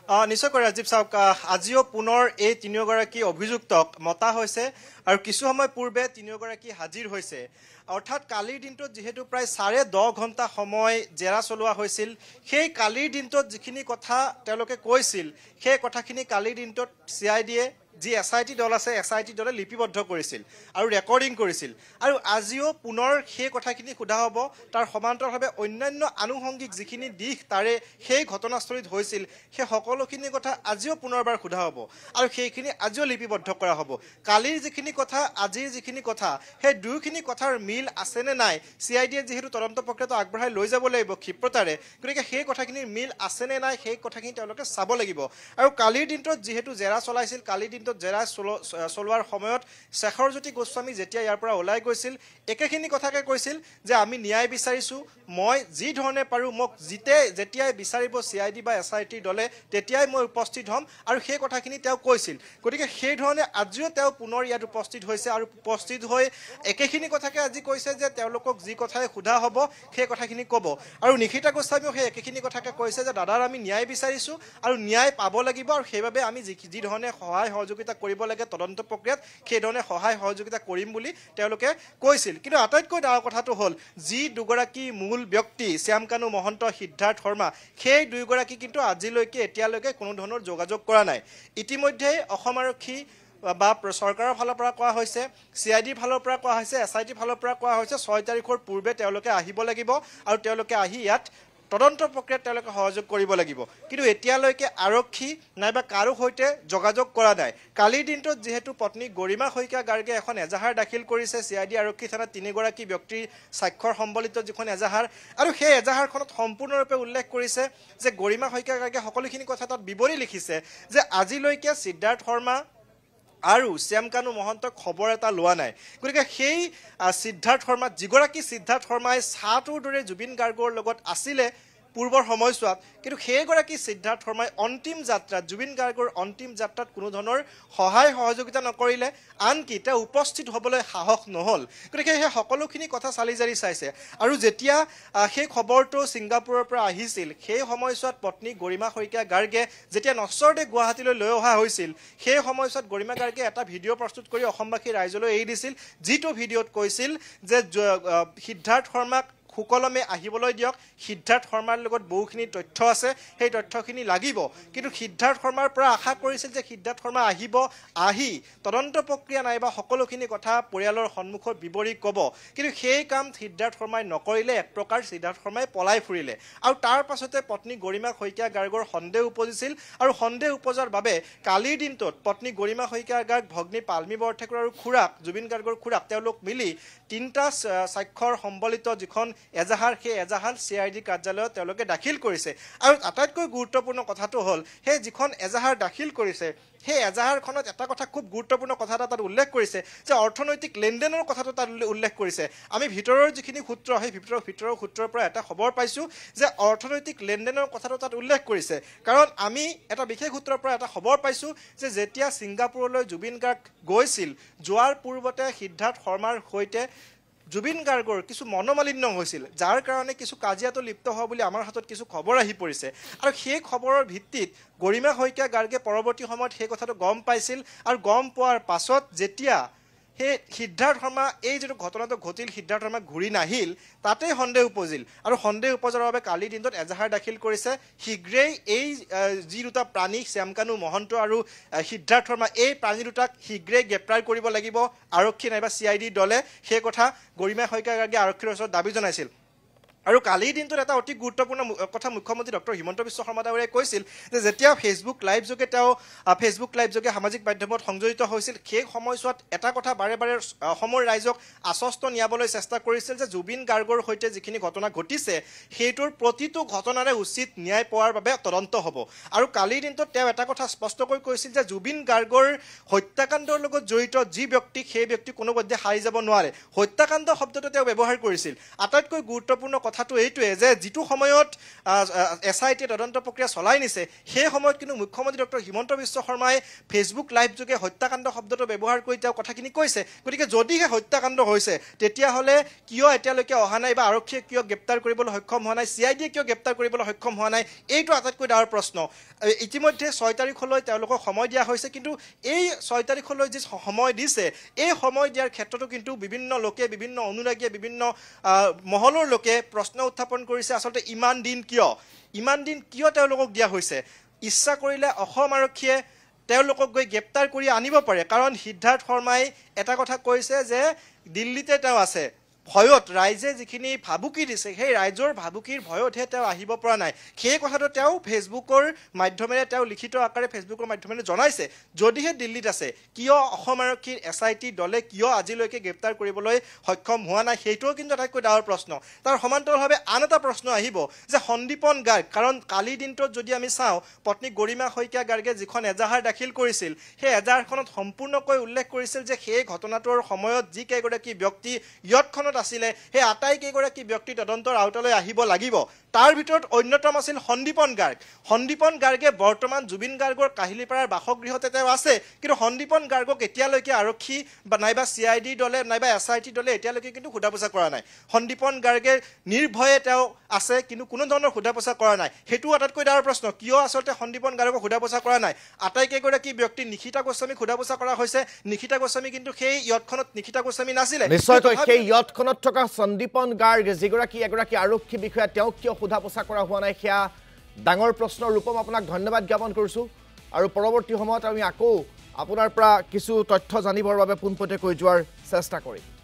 নিশ্চয়কৈ ৰাজীৱ চাওক আজিও পুনৰ এই তিনিওগৰাকী অভিযুক্তক মতা হৈছে আৰু কিছু সময় পূৰ্বে তিনিওগৰাকী হাজিৰ হৈছে অৰ্থাৎ কালিৰ দিনটোত যেহেতু প্ৰায় 10.5 ঘণ্টা সময় জেৰা চলোৱা হৈছিল সেই কালিৰ দিনটোত যিখিনি কথা তেওঁলোকে কৈছিল সেই কথাখিনি কালিৰ দিনটোত CIDয়ে যি SIT দল আছে SIT দলে লিপিবদ্ধ কৰিছিল আৰু ৰেকৰ্ডিং কৰিছিল আৰু আজিও পুনৰ সেই কথাখিনি সোধা হ'ব তাৰ সমান্তৰালভাৱে অন্যান্য আনুষংগিক যিখিনি দিশ তাৰে সেই ঘটনাস্থলীত হৈছিল সেই সকলোখিনি কথা আজিও পুনৰবাৰ সোধা হ'ব আৰু সেইখিনি আজিও লিপিবদ্ধ কৰা হ'ব কালিৰ যিখিনি কথা আজিৰ যিখিনি কথা সেই দুয়োখিনি কথাৰ মিল আছে নে নাই CIDয়ে যেহেতু তদন্ত প্ৰক্ৰিয়াটো আগবঢ়াই লৈ যাব লাগিব ক্ষিপ্ৰতাৰে গতিকে সেই কথাখিনিৰ মিল আছে নে নাই সেই কথাখিনি তেওঁলোকে চাব লাগিব আৰু কালিৰ দিনটোত যেহেতু জেৰা চলাইছিল কালিৰ দিনটোত জেৰা চলোৱাৰ সময়ত শেখৰজ্যোতি গোস্বামী যেতিয়া ইয়াৰ পৰা ওলাই গৈছিল একেখিনি কথাকে কৈছিল যে আমি ন্যায় বিচাৰিছো মই যি ধৰণে পাৰোঁ মোক যেতিয়াই বিচাৰিব CID বা SIT দলে তেতিয়াই মই উপস্থিত হ'ম আৰু সেই কথাখিনি তেওঁ কৈছিল গতিকে সেই ধৰণে আজিও তেওঁ পুনৰ ইয়াত উপস্থিত হৈছে আৰু উপস্থিত হৈ একেখিনি কথাকে আজি কৈছে যে তেওঁলোকক যি কথাই সোধা হ'ব সেই কথাখিনি ক'ব আৰু নিশিতা গোস্বামীও সেই একেখিনি কথাকে কৈছে যে দাদাৰ আমি ন্যায় বিচাৰিছোঁ আৰু ন্যায় পাব লাগিব আৰু সেইবাবে আমি যি ধৰণে সহায় সহযোগিতা কৰিব লাগে তদন্ত প্ৰক্ৰিয়াত সেই ধৰণে সহায় সহযোগিতা কৰিম বুলি তেওঁলোকে কৈছিল কিন্তু আটাইতকৈ ডাঙৰ কথাটো হ'ল যি দুগৰাকী মূল ব্যক্তি শ্যামকানু মহন্ত সিদ্ধাৰ্থ শৰ্মা সেই দুয়োগৰাকী কিন্তু আজিলৈকে এতিয়ালৈকে কোনো ধৰণৰ যোগাযোগ কৰা নাই ইতিমধ্যে অসম আৰক্ষী বা চৰকাৰৰ ফালৰ পৰা কোৱা হৈছে CIDৰ ফালৰ পৰা কোৱা হৈছে SIT ফালৰ পৰা কোৱা হৈছে 6 তাৰিখৰ পূৰ্বে তেওঁলোকে আহিব লাগিব আৰু তেওঁলোকে আহি ইয়াত তদন্ত প্ৰক্ৰিয়াত তেওঁলোকে সহযোগ কৰিব লাগিব কিন্তু এতিয়ালৈকে আৰক্ষী নাইবা কাৰো সৈতে যোগাযোগ কৰা নাই কালিৰ দিনটোত যেহেতু পত্নী গৰিমা শইকীয়া গাৰ্গে এখন এজাহাৰ দাখিল কৰিছে CID আৰক্ষী থানাত তিনিগৰাকী ব্যক্তিৰ স্বাক্ষৰ সম্বলিত যিখন এজাহাৰ আৰু সেই এজাহাৰখনত সম্পূৰ্ণৰূপে উল্লেখ কৰিছে যে গৰিমা শইকীয়া গাৰ্গে সকলোখিনি কথা তাত বিৱৰি লিখিছে যে আজিলৈকে সিদ্ধাৰ্থ শৰ্মা আৰু শ্যামকানু মহন্তক খবৰ এটা লোৱা নাই গতিকে সেই সিদ্ধাৰ্থ শৰ্মা যিগৰাকী সিদ্ধাৰ্থ শৰ্মাই ছাটোৰ দৰে জুবিন গাৰ্গৰ লগত আছিলে পূৰ্বৰ সময়ছোৱাত কিন্তু সেইগৰাকী সিদ্ধাৰ্থ শৰ্মাই অন্তিম যাত্ৰাত জুবিন গাৰ্গৰ অন্তিম যাত্ৰাত কোনো ধৰণৰ সহায় সহযোগিতা নকৰিলে আনকি তেওঁ উপস্থিত হ'বলৈ সাহস নহ'ল গতিকে সেই সকলোখিনি কথা চালি জাৰি চাইছে আৰু যেতিয়া সেই খবৰটো ছিংগাপুৰৰ পৰা আহিছিল সেই সময়ছোৱাত পত্নী গৰিমা শইকীয়া গাৰ্গে যেতিয়া নশ্বৰদেৱ গুৱাহাটীলৈ লৈ অহা হৈছিল সেই সময়ছোৱাত গৰিমা গাৰ্গে এটা ভিডিঅ' প্ৰস্তুত কৰি অসমবাসী ৰাইজলৈ এৰি দিছিল যিটো ভিডিঅ'ত কৈছিল যে সিদ্ধাৰ্থ শৰ্মাক সুকলমে আহিবলৈ দিয়ক সিদ্ধাৰ্থ শৰ্মাৰ লগত বহুখিনি তথ্য আছে সেই তথ্যখিনি লাগিব কিন্তু সিদ্ধাৰ্থ শৰ্মাৰ পৰা আশা কৰিছিল যে সিদ্ধাৰ্থ শৰ্মা আহিব আহি তদন্ত প্ৰক্ৰিয়া নাইবা সকলোখিনি কথা পৰিয়ালৰ সন্মুখত বিৱৰি ক'ব কিন্তু সেই কাম সিদ্ধাৰ্থ শৰ্মাই নকৰিলে এক প্ৰকাৰ সিদ্ধাৰ্থ শৰ্মাই পলাই ফুৰিলে আৰু তাৰ পাছতে পত্নী গৰিমা শইকীয়া গাৰ্গৰ সন্দেহ উপজিছিল আৰু সন্দেহ উপজাৰ বাবে কালিৰ দিনটোত পত্নী গৰিমা শইকীয়া গাৰ্গ ভগ্নী পালমি বৰঠাকুৰ আৰু খুৰাক জুবিন গাৰ্গৰ খুৰাক তেওঁলোক মিলি 3টা স্বাক্ষৰ সম্বলিত যিখন এজাহাৰ সেই এজাহাৰ CID কাৰ্যালয়ত তেওঁলোকে দাখিল কৰিছে আৰু আটাইতকৈ গুৰুত্বপূৰ্ণ কথাটো হ'ল সেই যিখন এজাহাৰ দাখিল কৰিছে সেই এজাহাৰখনত এটা কথা খুব গুৰুত্বপূৰ্ণ কথা এটা তাত উল্লেখ কৰিছে যে অৰ্থনৈতিক লেনদেনৰ কথাটো তাত উল্লেখ কৰিছে আমি ভিতৰৰ যিখিনি সূত্ৰ সেই ভিতৰৰ সূত্ৰৰ পৰা এটা খবৰ পাইছোঁ যে অৰ্থনৈতিক লেনদেনৰ কথাটো তাত উল্লেখ কৰিছে কাৰণ আমি এটা বিশেষ সূত্ৰৰ পৰা এটা খবৰ পাইছোঁ যে যেতিয়া ছিংগাপুৰলৈ জুবিন গাৰ্গ গৈছিল যোৱাৰ পূৰ্বতে সিদ্ধাৰ্থ শৰ্মাৰ সৈতে জুবিন গাৰ্গৰ কিছু মনোমালিন্য হৈছিল যাৰ কাৰণে কিছু কাজিয়াটো লিপ্ত হোৱা বুলি আমাৰ হাতত কিছু খবৰ আহি পৰিছে আৰু সেই খবৰৰ ভিত্তিত গৰিমা শইকীয়া গাৰ্গে পৰৱৰ্তী সময়ত সেই কথাটো গম পাইছিল আৰু গম পোৱাৰ পাছত যেতিয়া সেই সিদ্ধাৰ্থ শৰ্মা এই যিটো ঘটনাটো ঘটিল সিদ্ধাৰ্থ শৰ্মা ঘূৰি নাহিল তাতেই সন্দেহ উপজিল আৰু সন্দেহ উপজাৰ বাবে কালিৰ দিনটোত এজাহাৰ দাখিল কৰিছে শীঘ্ৰেই এই যি দুটা প্ৰাণী শ্যামকানু মহন্ত আৰু সিদ্ধাৰ্থ শৰ্মা এই প্ৰাণী দুটাক শীঘ্ৰেই গ্ৰেপ্তাৰ কৰিব লাগিব আৰক্ষী নাইবা CID দলে সেই কথা গৰিমা শইকীয়া গাৰ্গে আৰক্ষীৰ ওচৰত দাবী জনাইছিল আৰু কালিৰ দিনটোত এটা অতি গুৰুত্বপূৰ্ণ কথা মুখ্যমন্ত্ৰী ডক্টৰ হিমন্ত বিশ্ব শৰ্মা ডাঙৰীয়াই কৈছিল যে যেতিয়া ফেচবুক লাইভ যোগে সামাজিক মাধ্যমত সংযোজিত হৈছিল সেই সময়ছোৱাত এটা কথা বাৰে বাৰে অসমৰ ৰাইজক আশ্বস্ত নিয়াবলৈ চেষ্টা কৰিছিল যে জুবিন গাৰ্গৰ সৈতে যিখিনি ঘটনা ঘটিছে সেইটোৰ প্ৰতিটো ঘটনাৰে উচিত ন্যায় পোৱাৰ বাবে তদন্ত হ'ব আৰু কালিৰ দিনটোত তেওঁ এটা কথা স্পষ্টকৈ কৈছিল যে জুবিন গাৰ্গৰ হত্যাকাণ্ডৰ লগত জড়িত যি ব্যক্তি সেই ব্যক্তি কোনোপধ্যে সাৰি যাব নোৱাৰে হত্যাকাণ্ড শব্দটো তেওঁ ব্যৱহাৰ কৰিছিল আটাইতকৈ গুৰুত্বপূৰ্ণ কথাটো এইটোৱে যে যিটো সময়ত SIT তদন্ত প্ৰক্ৰিয়া চলাই নিছে সেই সময়ত কিন্তু মুখ্যমন্ত্ৰী ডক্টৰ হিমন্ত বিশ্ব শৰ্মাই ফেচবুক লাইভ যোগে হত্যাকাণ্ড শব্দটো ব্যৱহাৰ কৰি তেওঁ কথাখিনি কৈছে গতিকে যদিহে হত্যাকাণ্ড হৈছে তেতিয়াহ'লে কিয় এতিয়ালৈকে অহা নাই বা আৰক্ষীয়ে কিয় গ্ৰেপ্তাৰ কৰিবলৈ সক্ষম হোৱা নাই CID কিয় গ্ৰেপ্তাৰ কৰিবলৈ সক্ষম হোৱা নাই এইটো আটাইতকৈ ডাঙৰ প্ৰশ্ন ইতিমধ্যে 6 তাৰিখলৈ তেওঁলোকক সময় দিয়া হৈছে কিন্তু এই 6 তাৰিখলৈ যে সময় দিছে এই সময় দিয়াৰ ক্ষেত্ৰতো কিন্তু বিভিন্ন লোকে বিভিন্ন অনুৰাগীয়ে বিভিন্ন মহলৰ লোকে প্ৰশ্ন উত্থাপন কৰিছে আচলতে ইমান দিন কিয় তেওঁলোকক দিয়া হৈছে ইচ্ছা কৰিলে অসম আৰক্ষীয়ে তেওঁলোকক গৈ গ্ৰেপ্তাৰ কৰি আনিব পাৰে কাৰণ সিদ্ধাৰ্থ শৰ্মাই এটা কথা কৈছে যে দিল্লীতে তেওঁ আছে ভয়ত ৰাইজে যিখিনি ভাবুকি দিছে সেই ৰাইজৰ ভাবুকিৰ ভয়তহে তেওঁ আহিব পৰা নাই সেই কথাটো তেওঁ ফেচবুকৰ মাধ্যমেৰে তেওঁ লিখিত আকাৰে ফেচবুকৰ মাধ্যমেৰে জনাইছে যদিহে দিল্লীত আছে কিয় অসম আৰক্ষীৰ SIT দলে কিয় আজিলৈকে গ্ৰেপ্তাৰ কৰিবলৈ সক্ষম হোৱা নাই সেইটোও কিন্তু আটাইতকৈ ডাঙৰ প্ৰশ্ন তাৰ সমান্তৰালভাৱে আন এটা প্ৰশ্ন আহিব যে সন্দীপন গাৰ্গ কাৰণ কালি দিনটোত যদি আমি চাওঁ পত্নী গৰিমা শইকীয়া গাৰ্গে যিখন এজাহাৰ দাখিল কৰিছিল সেই এজাহাৰখনত সম্পূৰ্ণকৈ উল্লেখ কৰিছিল যে সেই ঘটনাটোৰ সময়ত যি কেইগৰাকী ব্যক্তি ইয়ৎখনত আছিলে সেই আটাইকেইগৰাকী ব্যক্তি তদন্তৰ আওতালৈ আহিব লাগিব তাৰ ভিতৰত অন্যতম আছিল সন্দীপন গাৰ্গে বৰ্তমান জুবিন গাৰ্গৰ কাহিলীপাৰাৰ বাসগৃহতে তেওঁ আছে কিন্তু সন্দীপন গাৰ্গক এতিয়ালৈকে আৰক্ষী বা নাইবা CID দলে নাইবা SIT দলে এতিয়ালৈকে কিন্তু সোধা-পোছা কৰা নাই সন্দীপন গাৰ্গে নিৰ্ভয়ে তেওঁ আছে কিন্তু কোনো ধৰণৰ সোধা-পোছা কৰা নাই হেতু আটাইতকৈ ডাঙৰ প্ৰশ্ন কিয় আচলতে সন্দীপন গাৰ্গক সোধা-পোছা কৰা নাই আটাইকেইগৰাকী ব্যক্তি নিখিতা গোস্বামীক সোধা-পোছা কৰা হৈছে নিখিতা গোস্বামী কিন্তু সেই ইয়ৎখনত নিখিতা গোস্বামী নাছিলে নিশ্চয়কৈ সেই ইয়ৎখনত থকা সন্দীপন গাৰ্গ এগৰাকী আৰক্ষী বিষয়া তেওঁ কিয় সোধা-পোছা কৰা হোৱা নাই সেয়া ডাঙৰ প্ৰশ্নৰ ৰূপম আপোনাক ধন্যবাদ জ্ঞাপন কৰিছোঁ আৰু পৰৱৰ্তী সময়ত আমি আকৌ আপোনাৰ পৰা কিছু তথ্য জানিবৰ বাবে পোনপটীয়াকৈ যোৱাৰ চেষ্টা কৰিম